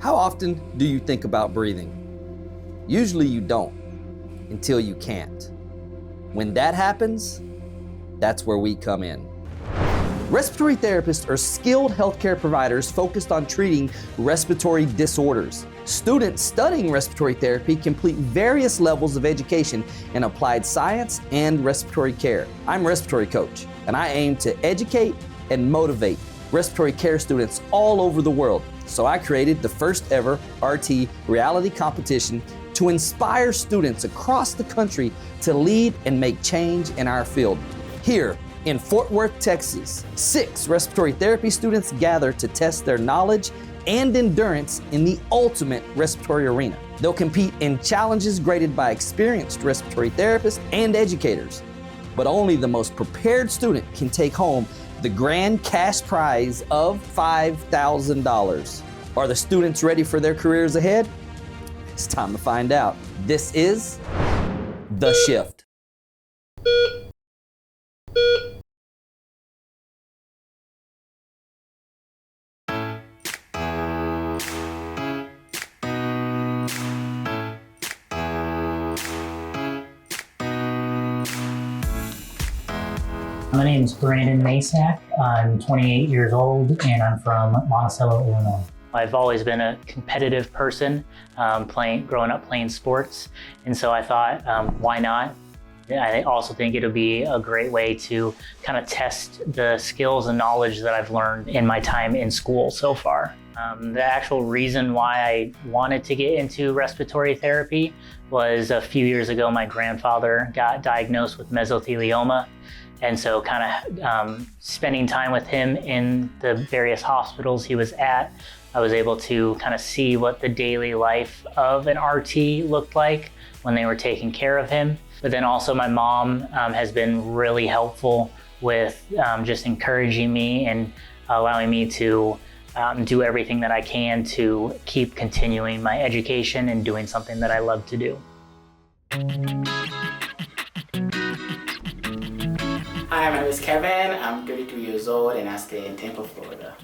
How often do you think about breathing? Usually you don't, until you can't. When that happens, that's where we come in. Respiratory therapists are skilled healthcare providers focused on treating respiratory disorders. Students studying respiratory therapy complete various levels of education in applied science and respiratory care. I'm Respiratory Coach, and I aim to educate and motivate respiratory care students all over the world. So I created the first ever RT reality competition to inspire students across the country to lead and make change in our field. Here in Fort Worth, Texas, 6 respiratory therapy students gather to test their knowledge and endurance in the ultimate respiratory arena. They'll compete in challenges graded by experienced respiratory therapists and educators. But only the most prepared student can take home the grand cash prize of $5,000. Are the students ready for their careers ahead? It's time to find out. This is The Shift. My name is Brandon Masak. I'm 28 years old and I'm from Monticello, Illinois. I've always been a competitive person, growing up playing sports, and so I thought, why not? I also think it'll be a great way to kind of test the skills and knowledge that I've learned in my time in school so far. The actual reason why I wanted to get into respiratory therapy was a few years ago, my grandfather got diagnosed with mesothelioma. And so kind of spending time with him in the various hospitals he was at, I was able to kind of see what the daily life of an RT looked like when they were taking care of him. But then also my mom has been really helpful with just encouraging me and allowing me to do everything that I can to keep continuing my education and doing something that I love to do. Hi, my name is Kevin. I'm 32 years old and I stay in Tampa, Florida.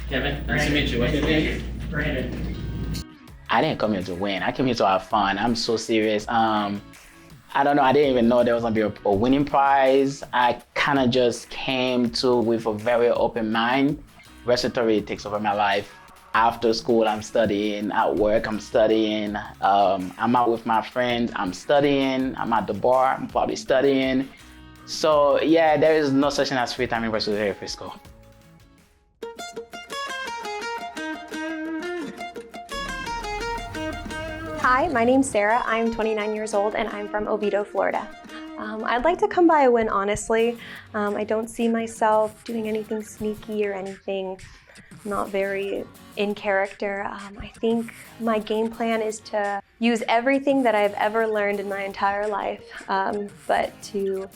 Kevin, Nice to meet you. What's your name? Brandon. I didn't come here to win. I came here to have fun. I'm so serious. I don't know. I didn't even know there was gonna be a winning prize. I kind of just came to with a very open mind. Respiratory takes over my life. After school, I'm studying. At work, I'm studying. I'm out with my friends. I'm studying. I'm at the bar. I'm probably studying. So yeah, there is no such thing as free time in respiratory therapy school. Hi, my name's Sarah. I'm 29 years old and I'm from Oviedo, Florida. I'd like to come by a win, honestly. I don't see myself doing anything sneaky or anything not very in character. I think my game plan is to use everything that I've ever learned in my entire life, but to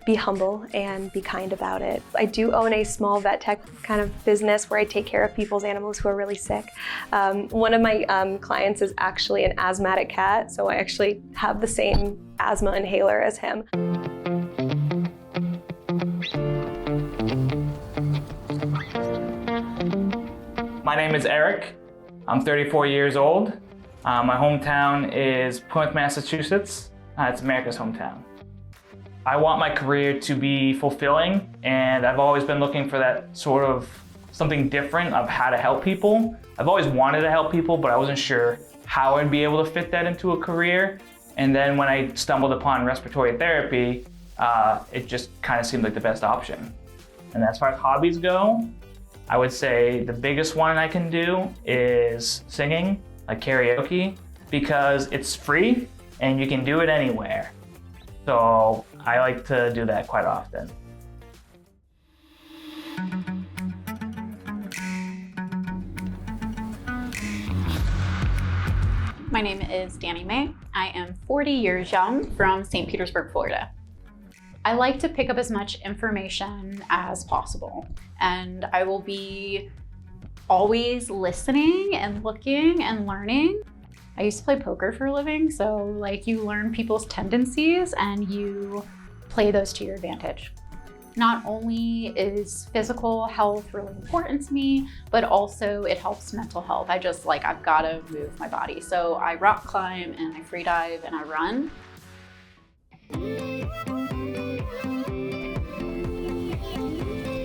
be humble and be kind about it. I do own a small vet tech kind of business where I take care of people's animals who are really sick. One of my clients is actually an asthmatic cat, so I actually have the same asthma inhaler as him. My name is Eric. I'm 34 years old. My hometown is Plymouth, Massachusetts. It's America's hometown. I want my career to be fulfilling, and I've always been looking for that sort of something different of how to help people. I've always wanted to help people, but I wasn't sure how I'd be able to fit that into a career. And then when I stumbled upon respiratory therapy, it just kind of seemed like the best option. And as far as hobbies go, I would say the biggest one I can do is singing, like karaoke, because it's free and you can do it anywhere. So I like to do that quite often. My name is Danny May. I am 40 years young from St. Petersburg, Florida. I like to pick up as much information as possible, and I will be always listening and looking and learning. I used to play poker for a living, so like you learn people's tendencies and you play those to your advantage. Not only is physical health really important to me, but also it helps mental health. I've got to move my body. So I rock climb and I free dive and I run.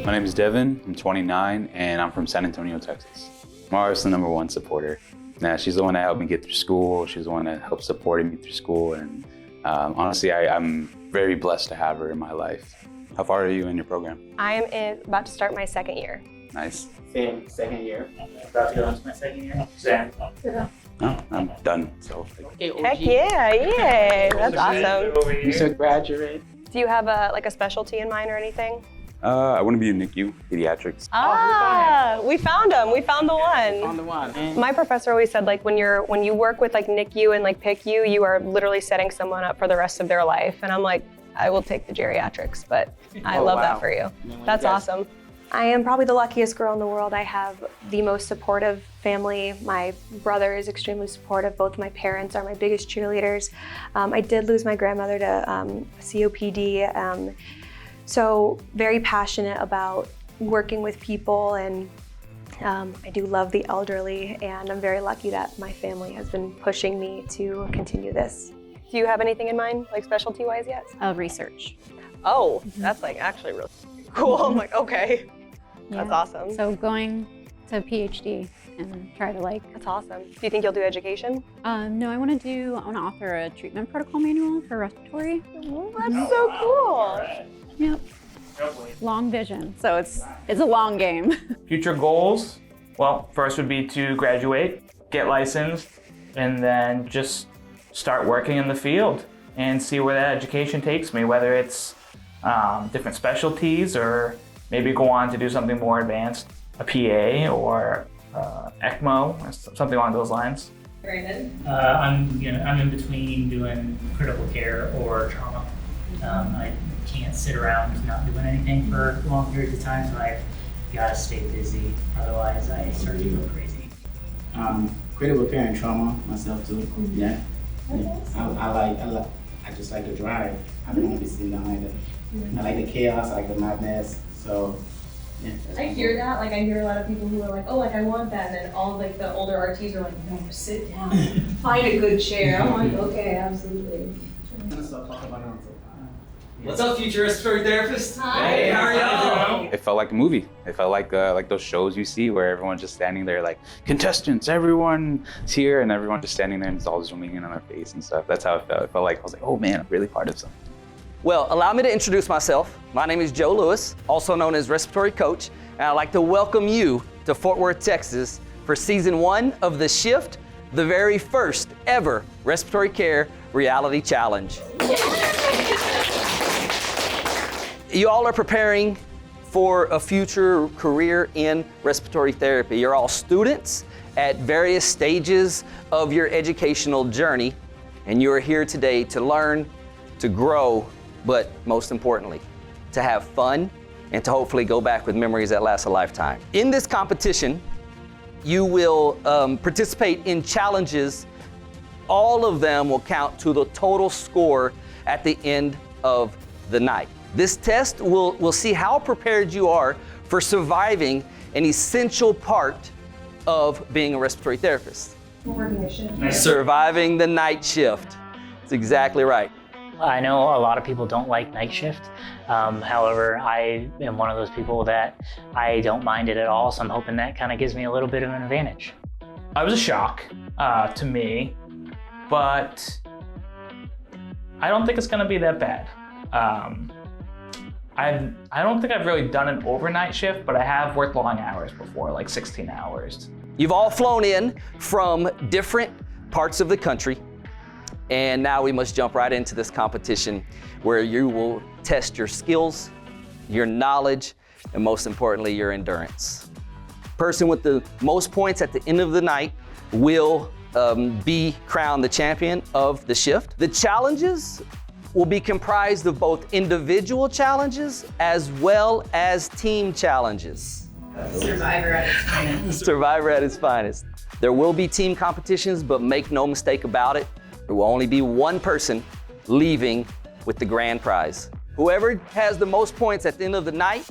My name is Devin, I'm 29, and I'm from San Antonio, Texas. Mara's the #1 supporter. Now, she's the one that helped me get through school. She's the one that helped supporting me through school. And honestly, I'm very blessed to have her in my life. How far are you in your program? I'm about to start my 2nd year. Nice. Same, 2nd year. About to go into my 2nd year. Sam. No, I'm done. So Okay, OG. Heck yeah, yay, that's awesome. You should graduate. Do you have a specialty in mind or anything? I want to be in NICU, pediatrics. We found him. We found the one. On the one. My professor always said, like, when you work with like NICU and like PICU, you are literally setting someone up for the rest of their life. And I'm like, I will take the geriatrics, but I love that for you. That's awesome. I am probably the luckiest girl in the world. I have the most supportive family. My brother is extremely supportive. Both my parents are my biggest cheerleaders. I did lose my grandmother to COPD. So very passionate about working with people, and I do love the elderly, and I'm very lucky that my family has been pushing me to continue this. Do you have anything in mind, like specialty-wise yet? Research. Oh, that's like actually really cool. I'm like, okay, that's Yeah. awesome. So going to PhD and try to That's awesome. Do you think you'll do education? no, I want to author a treatment protocol manual for respiratory. That's so cool. Yep. Long vision. So it's a long game. Future goals, well, first would be to graduate, get licensed, and then just start working in the field and see where that education takes me, whether it's different specialties or maybe go on to do something more advanced, a PA or ECMO, or something along those lines. I'm in between doing critical care or trauma. I can't sit around not doing anything for long periods of time, so I've got to stay busy. Otherwise, I start to go crazy. Critical care and trauma myself too. Yeah. I just like to drive. I don't want to be sitting behind it. I like the chaos, I like the madness. So yeah. I hear that. Like I hear a lot of people who are like, oh, like I want that, and then all like the older RTs are like, no, sit down, find a good chair. I'm like, okay, absolutely. What's up, future respiratory therapist? Hi. Hey, how are y'all? it felt like a movie. It felt like those shows you see where everyone's just standing there like, contestants, everyone's here, and everyone's just standing there and it's all zooming in on their face and stuff. That's how it felt. It felt like, I was like, oh man, I'm really part of something. Well, allow me to introduce myself. My name is Joe Lewis, also known as Respiratory Coach, and I'd like to welcome you to Fort Worth, Texas for season 1 of The Shift, the very first ever Respiratory Care Reality Challenge. You all are preparing for a future career in respiratory therapy. You're all students at various stages of your educational journey, and you are here today to learn, to grow, but most importantly, to have fun and to hopefully go back with memories that last a lifetime. In this competition, you will participate in challenges. All of them will count to the total score at the end of the night. This test will see how prepared you are for surviving an essential part of being a respiratory therapist. We're working the shift. Surviving the night shift. That's exactly right. I know a lot of people don't like night shift. However, I am one of those people that I don't mind it at all, so I'm hoping that kind of gives me a little bit of an advantage. It was a shock to me, but I don't think it's gonna be that bad. I don't think I've really done an overnight shift, but I have worked long hours before, like 16 hours. You've all flown in from different parts of the country, and now we must jump right into this competition where you will test your skills, your knowledge, and most importantly, your endurance. Person with the most points at the end of the night will be crowned the champion of the shift. The challenges will be comprised of both individual challenges as well as team challenges. Survivor at its finest. Survivor at its finest. There will be team competitions, but make no mistake about it, there will only be one person leaving with the grand prize. Whoever has the most points at the end of the night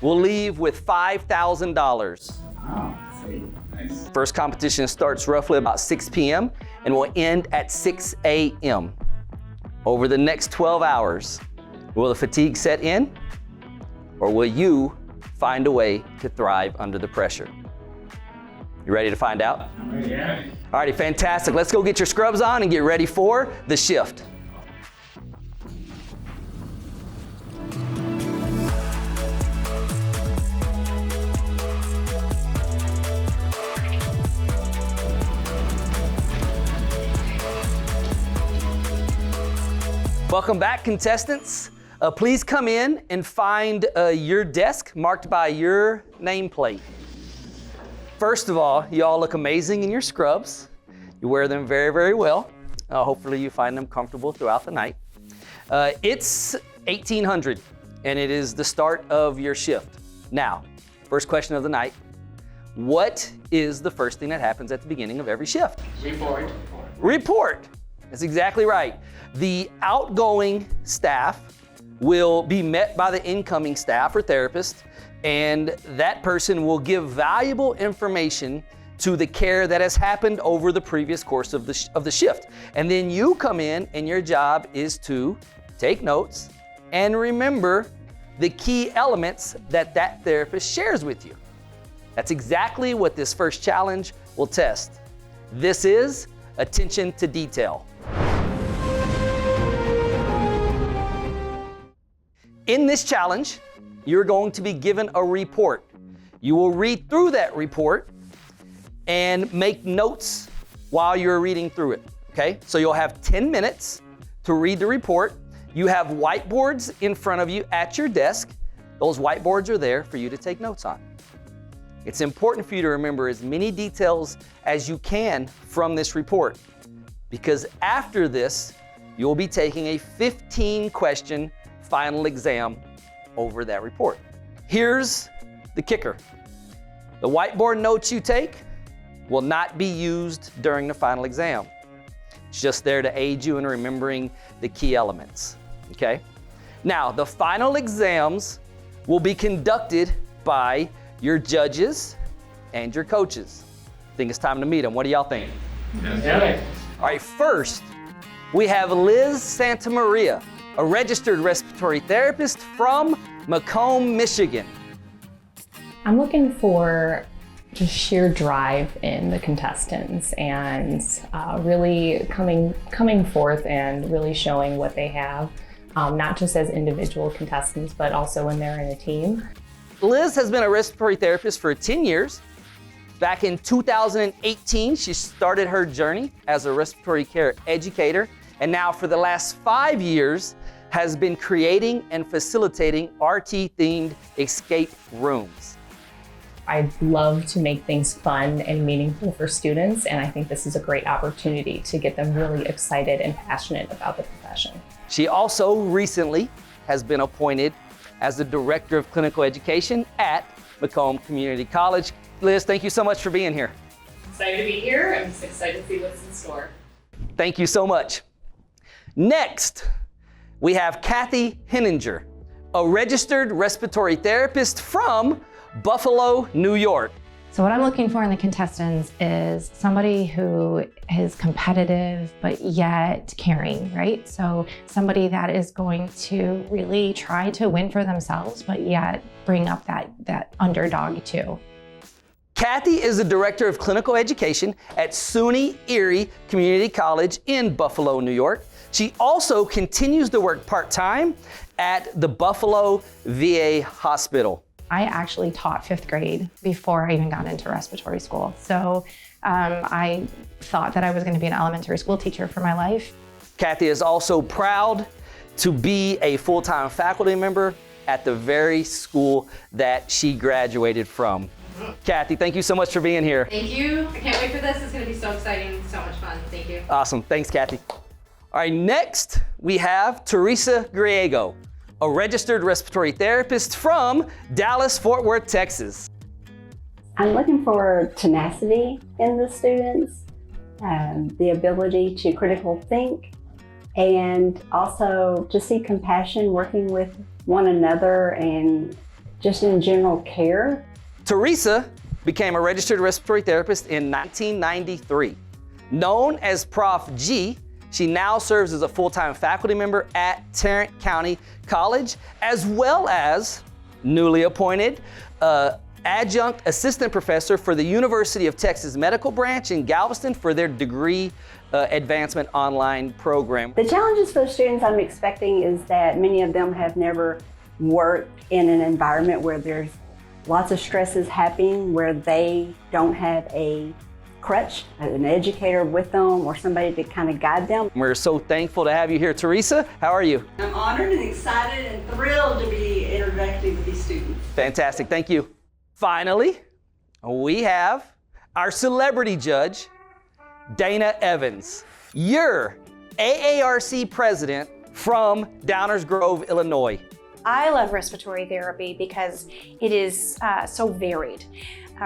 will leave with $5,000. Oh, sweet. Nice. First competition starts roughly about 6 p.m. and will end at 6 a.m. Over the next 12 hours, will the fatigue set in, or will you find a way to thrive under the pressure? You ready to find out? Yeah. All righty, fantastic. Let's go get your scrubs on and get ready for the shift. Welcome back, contestants. Please come in and find your desk marked by your nameplate. First of all, you all look amazing in your scrubs. You wear them very, very well. Hopefully you find them comfortable throughout the night. It's 1800 and it is the start of your shift. Now, first question of the night. What is the first thing that happens at the beginning of every shift? Report. Report. That's exactly right. The outgoing staff will be met by the incoming staff or therapist, and that person will give valuable information to the care that has happened over the previous course of the shift. And then you come in and your job is to take notes and remember the key elements that that therapist shares with you. That's exactly what this first challenge will test. This is attention to detail. In this challenge, you're going to be given a report. You will read through that report and make notes while you're reading through it, okay? So you'll have 10 minutes to read the report. You have whiteboards in front of you at your desk. Those whiteboards are there for you to take notes on. It's important for you to remember as many details as you can from this report, because after this, you'll be taking a 15-question final exam over that report. Here's the kicker. The whiteboard notes you take will not be used during the final exam. It's just there to aid you in remembering the key elements, okay? Now, the final exams will be conducted by your judges and your coaches. I think it's time to meet them. What do y'all think? Yeah. All right, first, we have Liz Santamaria, a registered respiratory therapist from Macomb, Michigan. I'm looking for just sheer drive in the contestants and really coming forth and really showing what they have, not just as individual contestants, but also when they're in a team. Liz has been a respiratory therapist for 10 years. Back in 2018, she started her journey as a respiratory care educator, and now for the last 5 years, has been creating and facilitating RT-themed escape rooms. I love to make things fun and meaningful for students, and I think this is a great opportunity to get them really excited and passionate about the profession. She also recently has been appointed as the Director of Clinical Education at Macomb Community College. Liz, thank you so much for being here. Excited to be here. I'm just excited to see what's in store. Thank you so much. Next, we have Kathy Henninger, a registered respiratory therapist from Buffalo, New York. So what I'm looking for in the contestants is somebody who is competitive, but yet caring, right? So somebody that is going to really try to win for themselves, but yet bring up that underdog too. Kathy is the Director of Clinical Education at SUNY Erie Community College in Buffalo, New York. She also continues to work part-time at the Buffalo VA Hospital. I actually taught 5th grade before I even got into respiratory school. So I thought that I was going to be an elementary school teacher for my life. Kathy is also proud to be a full-time faculty member at the very school that she graduated from. Kathy, thank you so much for being here. Thank you. I can't wait for this. It's going to be so exciting, so much fun. Thank you. Awesome. Thanks, Kathy. All right, next we have Teresa Griego, a registered respiratory therapist from Dallas-Fort Worth, Texas. I'm looking for tenacity in the students, the ability to critical think, and also to see compassion, working with one another, and just in general care. Teresa became a registered respiratory therapist in 1993. Known as Prof. G, she now serves as a full-time faculty member at Tarrant County College, as well as newly appointed adjunct assistant professor for the University of Texas Medical Branch in Galveston for their degree advancement online program. The challenges for the students I'm expecting is that many of them have never worked in an environment where there's lots of stresses happening, where they don't have a crutch, an educator with them, or somebody to kind of guide them. We're so thankful to have you here. Teresa, how are you? I'm honored and excited and thrilled to be interacting with these students. Fantastic, thank you. Finally, we have our celebrity judge, Dana Evans. You're AARC president from Downers Grove, Illinois. I love respiratory therapy because it is so varied.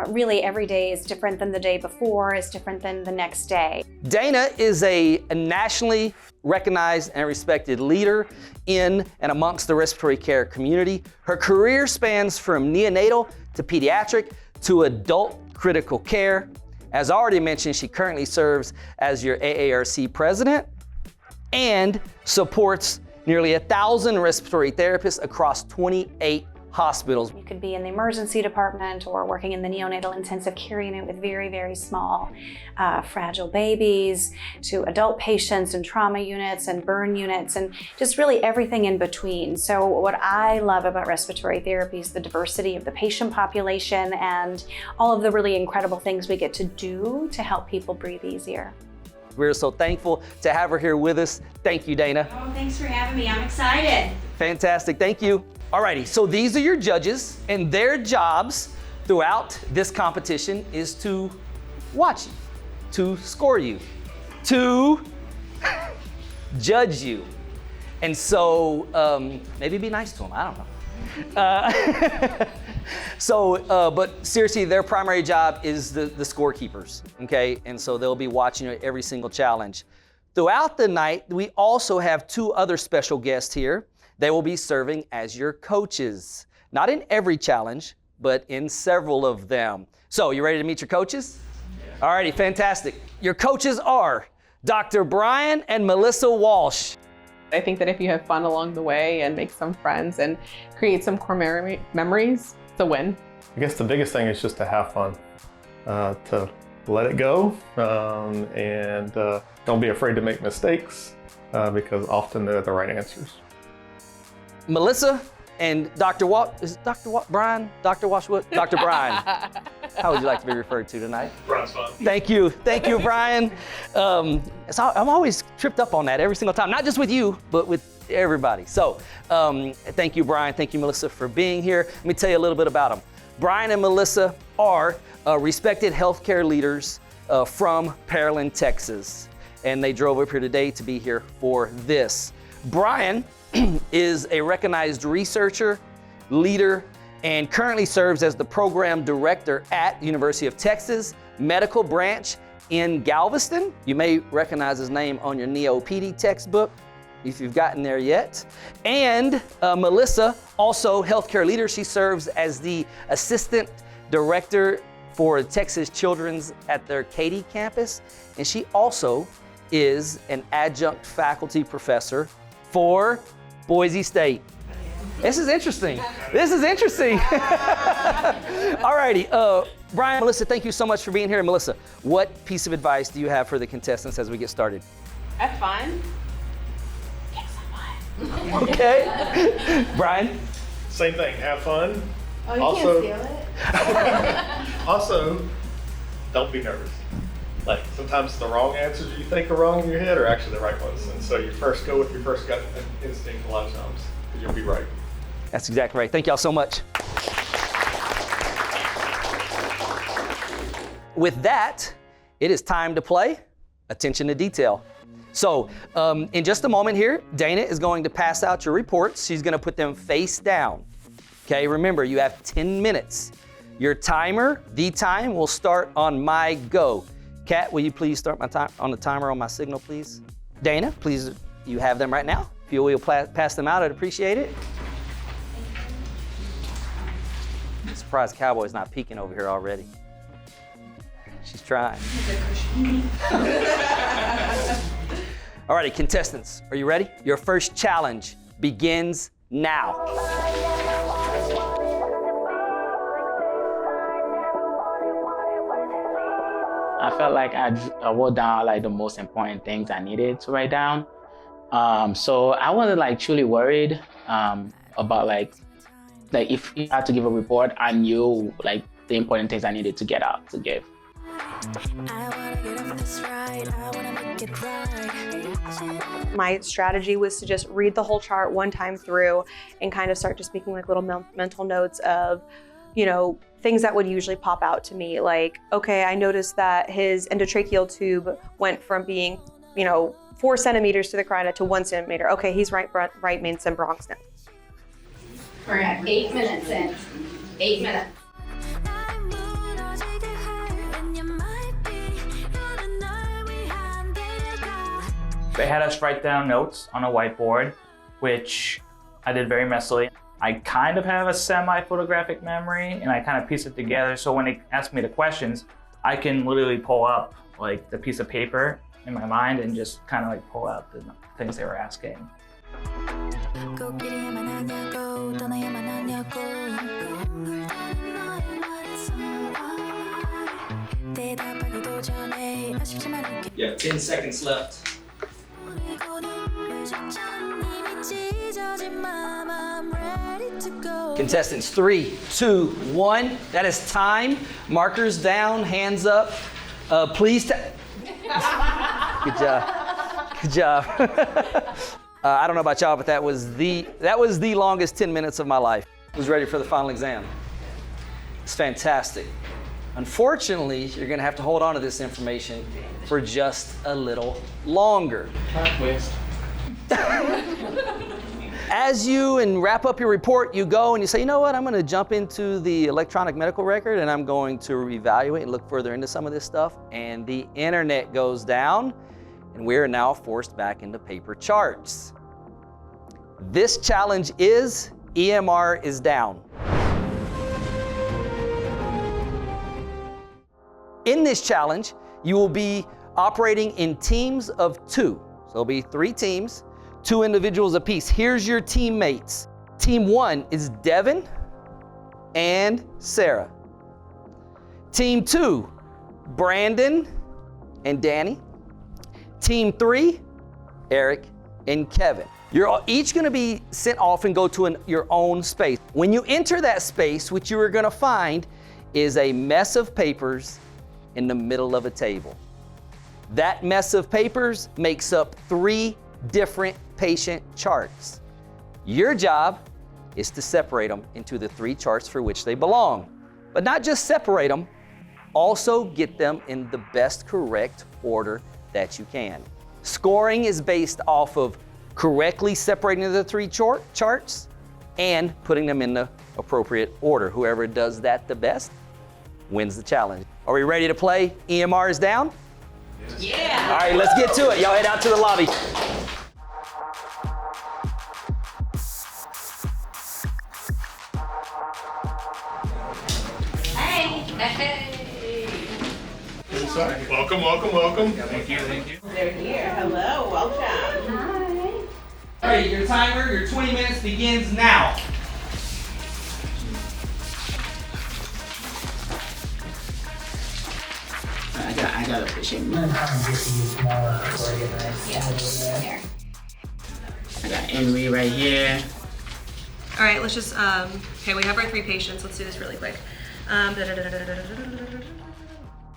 Really, every day is different than the day before, is different than the next day. Dana is a nationally recognized and respected leader in and amongst the respiratory care community. Her career spans from neonatal to pediatric to adult critical care. As already mentioned, she currently serves as your AARC president and supports nearly 1,000 respiratory therapists across 28 hospitals. You could be in the emergency department or working in the neonatal intensive care unit with very, very small, fragile babies, to adult patients and trauma units and burn units, and just really everything in between. So what I love about respiratory therapy is the diversity of the patient population and all of the really incredible things we get to do to help people breathe easier. We're so thankful to have her here with us. Thank you, Dana. Oh, thanks for having me. I'm excited. Fantastic, thank you. Alrighty, so these are your judges, and their jobs throughout this competition is to watch you, to score you, to judge you. And so maybe be nice to them, I don't know. But seriously, their primary job is the scorekeepers, okay? And so they'll be watching you every single challenge. Throughout the night, we also have two other special guests here. They will be serving as your coaches. Not in every challenge, but in several of them. So, you ready to meet your coaches? Yeah. All righty, fantastic. Your coaches are Dr. Brian and Melissa Walsh. I think that if you have fun along the way and make some friends and create some core memories, it's a win. I guess the biggest thing is just to have fun, to let it go, and don't be afraid to make mistakes, because often they're the right answers. Melissa and Dr. Brian? Dr. Washwood? Dr. Brian. How would you like to be referred to tonight? Brian's fine. Thank you, Brian. So I'm always tripped up on that every single time, not just with you, but with everybody. So thank you, Brian. Thank you, Melissa, for being here. Let me tell you a little bit about them. Brian and Melissa are respected healthcare leaders from Pearland, Texas. And they drove up here today to be here for this. Brian is a recognized researcher, leader, and currently serves as the program director at University of Texas Medical Branch in Galveston. You may recognize his name on your Neo-PD textbook, if you've gotten there yet. And Melissa, also healthcare leader, she serves as the assistant director for Texas Children's at their Katy campus. And she also is an adjunct faculty professor for Boise State. This is interesting. This is interesting. All righty, Brian, Melissa, thank you so much for being here. And Melissa, what piece of advice do you have for the contestants as we get started? Have fun. Okay. Brian? Same thing, have fun. Oh, you Also- can't steal it. Also, don't be nervous. Like, sometimes the wrong answers you think are wrong in your head are actually the right ones. And so you first go with your first gut instinct a lot of times, because you'll be right. That's exactly right. Thank y'all so much. With that, it is time to play Attention to Detail. So in just a moment here, Dana is going to pass out your reports. She's going to put them face down. Okay, remember, you have 10 minutes. Your timer, the time, will start on my go. Kat, will you please start my time on the timer on my signal, please? Dana, please you have them right now. If you will pass them out, I'd appreciate it. I'm surprised Cowboy's not peeking over here already. She's trying. Alrighty, contestants, are you ready? Your first challenge begins now. I felt like I wrote down like the most important things I needed to write down. So I wasn't like truly worried about like if you had to give a report, I knew like the important things I needed to get out to give. My strategy was to just read the whole chart one time through and kind of start just making like little mental notes of, you know, things that would usually pop out to me. Like, okay, I noticed that his endotracheal tube went from being, you know, 4 centimeters to the carotid to 1 centimeter. Okay, he's right main stem bronch now. We're at 8 minutes in. 8 minutes. They had us write down notes on a whiteboard, which I did very messily. I kind of have a semi-photographic memory and I kind of piece it together. So when they ask me the questions, I can literally pull up like the piece of paper in my mind and just kind of like pull out the things they were asking. You have 10 seconds left. Contestants, 3, 2, 1. That is time. Markers down, hands up. Please. Good job. Good job. I don't know about y'all, but that was the longest 10 minutes of my life. Who's ready for the final exam? It's fantastic. Unfortunately, you're going to have to hold on to this information for just a little longer. Twist. As you wrap up your report, you go and you say, you know what, I'm going to jump into the electronic medical record and I'm going to reevaluate and look further into some of this stuff. And the internet goes down and we are now forced back into paper charts. This challenge is EMR is down. In this challenge, you will be operating in teams of 2. So there'll be 3 teams, 2 individuals apiece. Here's your teammates. Team 1 is Devin and Sarah. Team 2, Brandon and Danny. Team 3, Eric and Kevin. You're each gonna be sent off and go to your own space. When you enter that space, what you are gonna find is a mess of papers in the middle of a table. That mess of papers makes up 3 different patient charts. Your job is to separate them into the 3 charts for which they belong. But not just separate them, also get them in the best correct order that you can. Scoring is based off of correctly separating the 3 charts and putting them in the appropriate order. Whoever does that the best wins the challenge. Are we ready to play EMR is down? Yeah. All right, let's get to it. Y'all head out to the lobby. Hey. Welcome, welcome, welcome. Thank you, thank you. They're here. Hello, welcome. Hi. All right, your timer, your 20 minutes begins now. I gotta push him. I'm trying to get these more I organized. got Henry right here. All right, let's just, okay, we have our 3 patients. Let's do this really quick.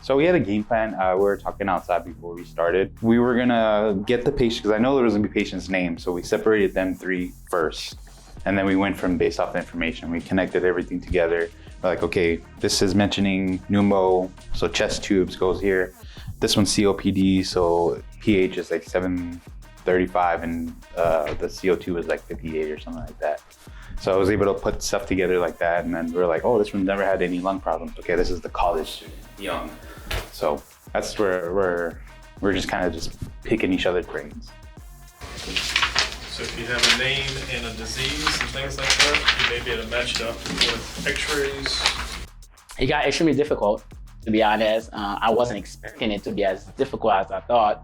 So we had a game plan. We were talking outside before we started. We were gonna get the patient, because I know there was gonna be patients' names, so we separated them 3 first. And then we went from based off the information. We connected everything together. Like, okay, this is mentioning pneumo, so chest tubes goes here. This one's COPD, so pH is like 735 and the CO2 is like 58 or something like that. So I was able to put stuff together like that, and then we were like, oh, this one's never had any lung problems. Okay, this is the college student, young. So that's where we're just kind of just picking each other's brains. So if you have a name and a disease and things like that, you may be able to match it up with x-rays. It got extremely difficult, to be honest. I wasn't expecting it to be as difficult as I thought.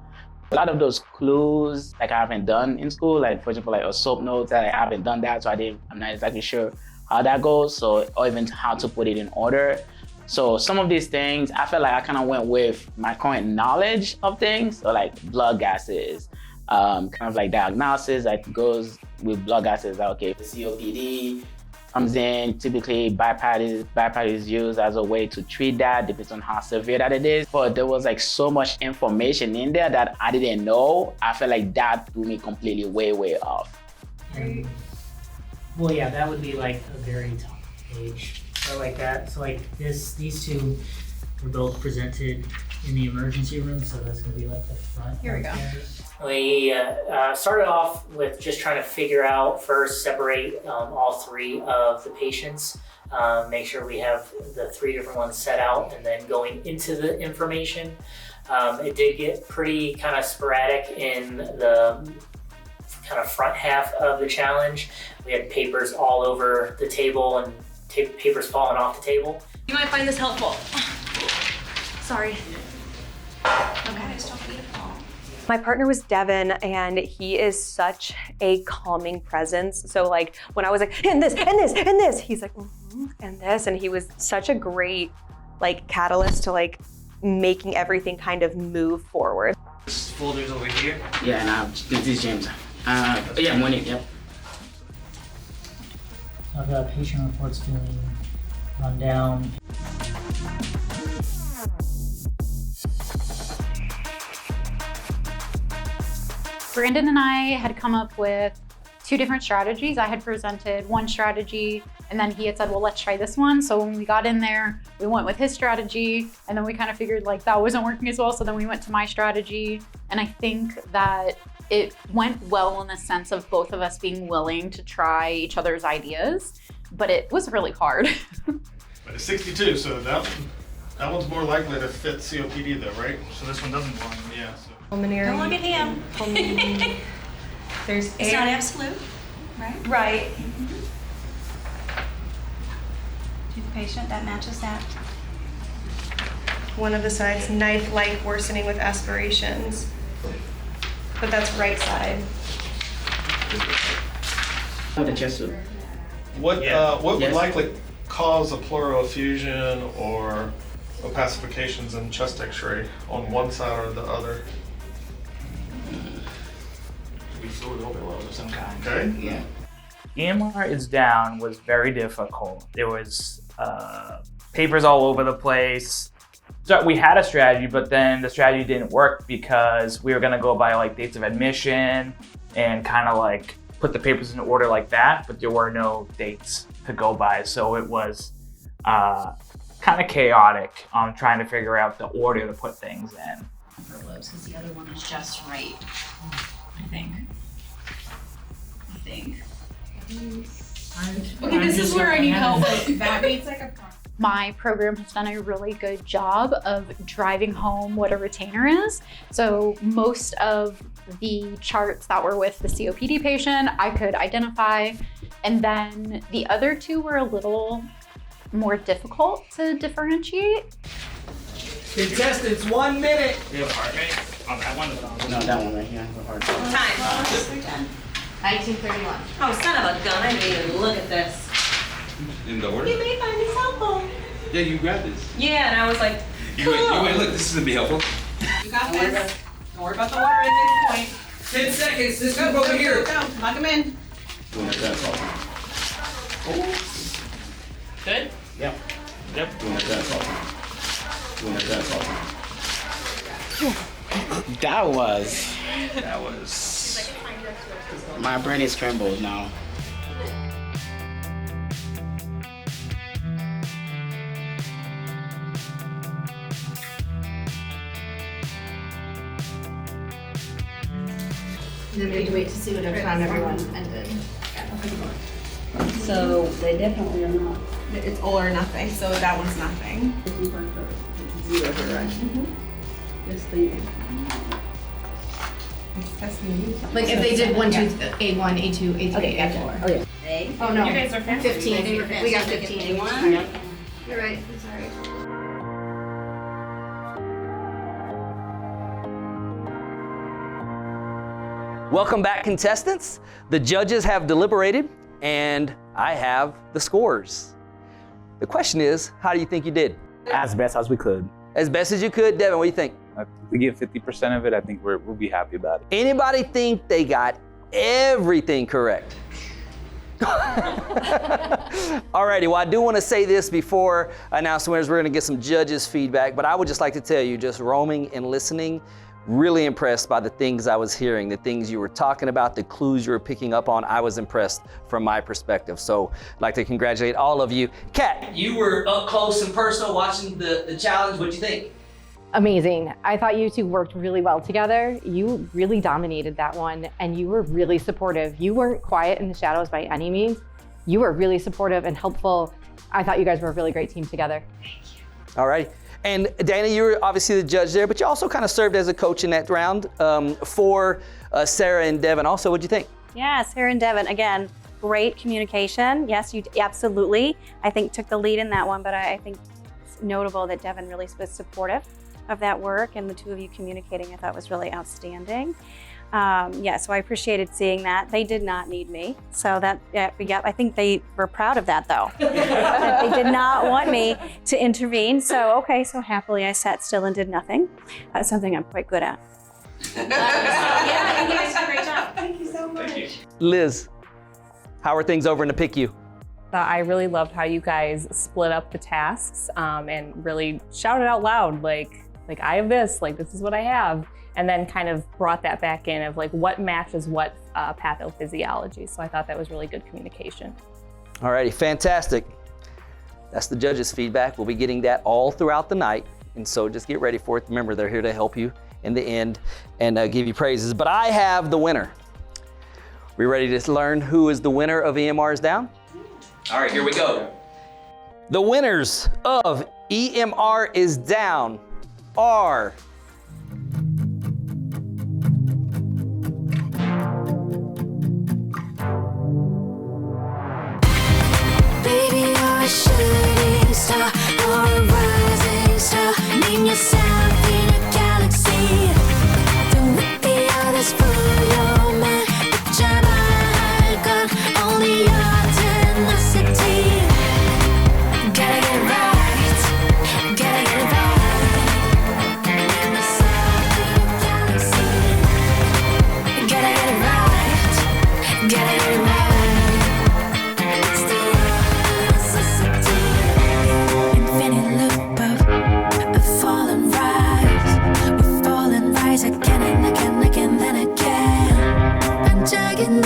A lot of those clues, like I haven't done in school, like for example, like a soap note, I haven't done that, so I'm not exactly sure how that goes, so or even how to put it in order. So some of these things, I felt like I kind of went with my current knowledge of things, so like blood gases, kind of like diagnosis that goes with blood gases. Like, okay, COPD comes in, typically BiPAP is used as a way to treat that, depends on how severe that it is. But there was like so much information in there that I didn't know. I felt like that threw me completely way off. Well, yeah, that would be like a very top page. So like that, so like these two were both presented in the emergency room, so that's gonna be like the front. Here we go. We started off with just trying to figure out first, separate all three of the patients, make sure we have the three different ones set out, and then going into the information. It did get pretty kind of sporadic in the kind of front half of the challenge. We had papers all over the table and papers falling off the table. You might find this helpful. Sorry. Okay. My partner was Devin, and he is such a calming presence. So like when I was like, and this, and this, and this, he's like, and this, and he was such a great like catalyst to like making everything kind of move forward. This folder's over here. Yeah, and this is James. Yeah, morning, yep. I've got patient reports doing rundown. Brandon and I had come up with 2 different strategies. I had presented one strategy, and then he had said, well, let's try this one. So when we got in there, we went with his strategy, and then we kind of figured like that wasn't working as well. So then we went to my strategy. And I think that it went well in the sense of both of us being willing to try each other's ideas, but it was really hard. But it's 62, so that one's more likely to fit COPD though, right? So this one doesn't belong. Yeah. So. Pulmonary. Don't look at him. There's It's air. not absolute, right? Right. To the patient, that matches that. One of the sides, knife-like worsening with aspirations. But that's right side. With the chest tube. What Yes. would likely cause a pleural effusion or opacifications in chest X-ray on one side or the other? Could be fluid overload of some kind. Okay. Yeah. EMR is down was very difficult. There was papers all over the place. So we had a strategy, but then the strategy didn't work because we were gonna go by like dates of admission and kind of like put the papers in order like that, but there were no dates to go by. So it was kind of chaotic on trying to figure out the order to put things in. Because the other one is just right, I think. Okay, this is where I need help. That reads like a My program has done a really good job of driving home what a retainer is. So most of the charts that were with the COPD patient, I could identify. And then the other 2 were a little more difficult to differentiate. Contestants, 1 minute. You have a heart rate on that one? No, that one right here. time. 1931. Oh, son of a gun, I didn't even look at this. In the order? You may find this helpful. Yeah, you grabbed this. Yeah, and I was like, You went, look, this is gonna be helpful. You got this. Don't worry about the order at this point. 10 seconds, this group over here. Go, lock him in. Good? Yep. Yep. That was. My brain is scrambled now. Then we had to wait to see what time everyone ended. So they definitely are not. It's all or nothing, so that one's nothing. Zero here, right? This thing. Like if they did 1, 2, A1, A2, A3, Okay, A4. okay. Oh no. You guys are fast. 15. We got 15. You're right. I'm sorry. Welcome back, contestants. The judges have deliberated, and I have the scores. The question is, how do you think you did? As best as we could. As best as you could. Devin, what do you think? If we get 50% of it, I think we'll be happy about it. Anybody think they got everything correct? Alrighty, well, I do want to say this before I announce the winners. We're going to get some judges' feedback, but I would just like to tell you, just roaming and listening, really impressed by the things I was hearing, the things you were talking about, the clues you were picking up on. I was impressed from my perspective. So I'd like to congratulate all of you. Kat, you were up close and personal watching the challenge. What'd you think? Amazing. I thought you two worked really well together. You really dominated that one, and you were really supportive. You weren't quiet in the shadows by any means. You were really supportive and helpful. I thought you guys were a really great team together. Thank you. All right. And Dana, you were obviously the judge there, but you also kind of served as a coach in that round for Sarah and Devin. Also, what'd you think? Yeah, Sarah and Devin, again, great communication. Yes, you absolutely, I think, took the lead in that one, but I think it's notable that Devin really was supportive of that work, and the two of you communicating I thought was really outstanding. Yeah, so I appreciated seeing that. They did not need me, so that, yeah, I think they were proud of that though. They did not want me to intervene, so okay, so happily I sat still and did nothing. That's something I'm quite good at. Yeah, you guys did a great job. Thank you so much. Thank you. Liz, how are things over in the PICU? I really loved how you guys split up the tasks and really shouted out loud, like I have this, like this is what I have. And then kind of brought that back in of like what matches what pathophysiology. So I thought that was really good communication. All righty, fantastic. That's the judges' feedback. We'll be getting that all throughout the night. And so just get ready for it. Remember, they're here to help you in the end and give you praises. But I have the winner. We ready to learn who is the winner of EMR is Down? All right, here we go. The winners of EMR is Down are Baby, you're a shooting star, you're a rising star. Name yourself in a galaxy. Don't let the others fool your mind. Picture my gun, only your tenacity. Gotta get it right, gotta get it right. Name yourself in a galaxy. Gotta get it right, gotta get it right. Again and again, then again. I'm dragging